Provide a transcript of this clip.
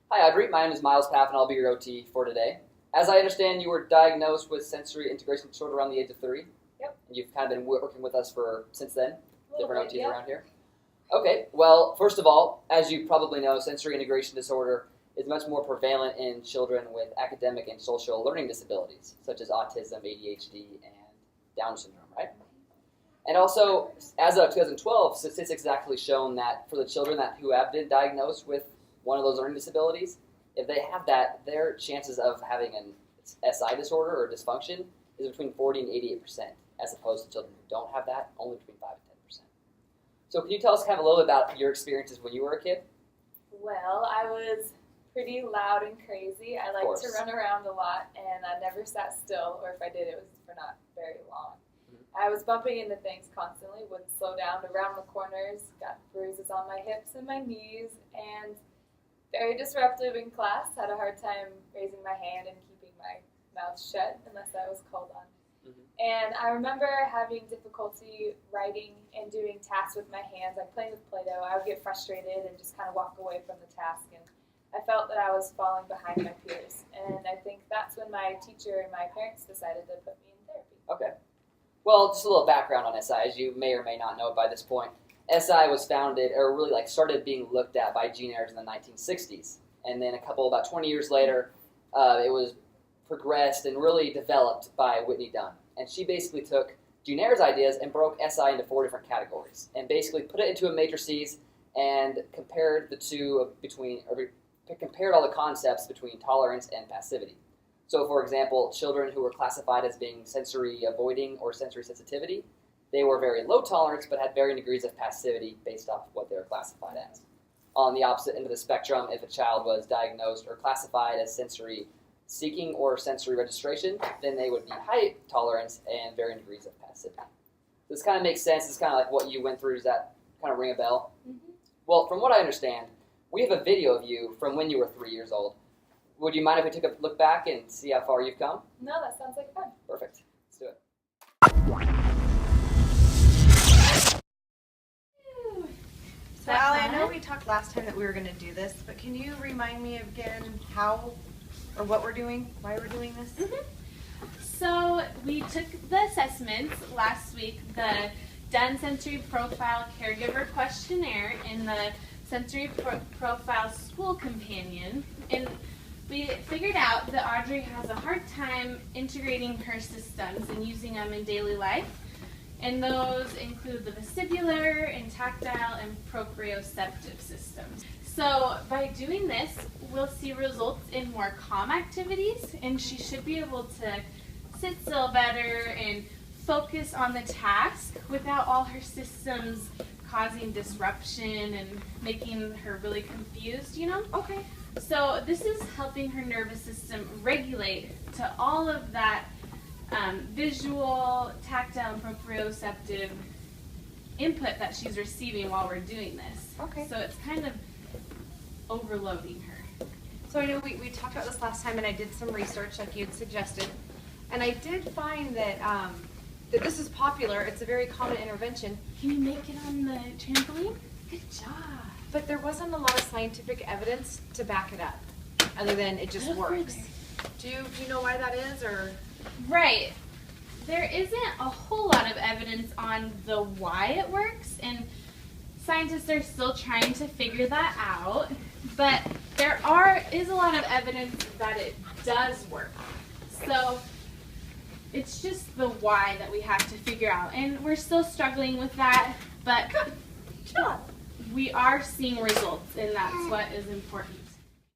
Hi Audrey, my name is Miles Paff and I'll be your OT for today. As I understand, you were diagnosed with sensory integration disorder around the age of 3. Yep. And you've kind of been working with us since then, different OTs yeah. around here. Okay, well, first of all, as you probably know, sensory integration disorder is much more prevalent in children with academic and social learning disabilities, such as autism, ADHD, and Down syndrome, right? And also, as of 2012, statistics have actually shown that for the children who have been diagnosed with one of those learning disabilities, if they have that, their chances of having an SI disorder or dysfunction is between 40 and 88%, as opposed to children who don't have that, only between 5 and 10%. So can you tell us kind of a little bit about your experiences when you were a kid? Well, I was pretty loud and crazy. I liked to run around a lot, and I never sat still, or if I did, it was for not very long. I was bumping into things constantly, wouldn't slow down around the corners, got bruises on my hips and my knees, and very disruptive in class. Had a hard time raising my hand and keeping my mouth shut unless I was called on. And I remember having difficulty writing and doing tasks with my hands, like playing with Play-Doh. I would get frustrated and just kind of walk away from the task, and I felt that I was falling behind my peers. And I think that's when my teacher and my parents decided to put me in therapy. Okay. Well, just a little background on SI, as you may or may not know by this point. SI was founded, or really started being looked at by Gene Ayers in the 1960s. And then about 20 years later, it was progressed and really developed by Whitney Dunn. And she basically took Gene Ayers' ideas and broke SI into 4 different categories, and basically put it into a matrices and compared compared all the concepts between tolerance and passivity. So, for example, children who were classified as being sensory avoiding or sensory sensitivity, they were very low tolerance but had varying degrees of passivity based off what they were classified as. On the opposite end of the spectrum, if a child was diagnosed or classified as sensory seeking or sensory registration, then they would be high tolerance and varying degrees of passivity. This kind of makes sense. It's kind of like what you went through. Does that kind of ring a bell? Mm-hmm. Well, from what I understand, we have a video of you from when you were 3 years old. Would you mind if we took a look back and see how far you've come? No, that sounds like fun. Perfect. Let's do it. So, Allie, I know we talked last time that we were going to do this, but can you remind me again how or what we're doing, why we're doing this? Mm-hmm. So, we took the assessments last week, the Dunn Sensory Profile Caregiver Questionnaire and the Sensory Profile School Companion, and we figured out that Audrey has a hard time integrating her systems and using them in daily life. And those include the vestibular and tactile and proprioceptive systems. So by doing this, we'll see results in more calm activities, and she should be able to sit still better and focus on the task without all her systems causing disruption and making her really confused, you know? Okay. So this is helping her nervous system regulate to all of that visual, tactile, and proprioceptive input that she's receiving while we're doing this. Okay. So it's kind of overloading her. So I know we talked about this last time, and I did some research like you'd suggested, and I did find that that this is popular. It's a very common intervention. Can you make it on the trampoline? Good job. But there wasn't a lot of scientific evidence to back it up, other than it just works. Do you know why that is, or? Right. There isn't a whole lot of evidence on the why it works, and scientists are still trying to figure that out, but there is a lot of evidence that it does work. So it's just the why that we have to figure out, and we're still struggling with that, but we are seeing results, and that's what is important.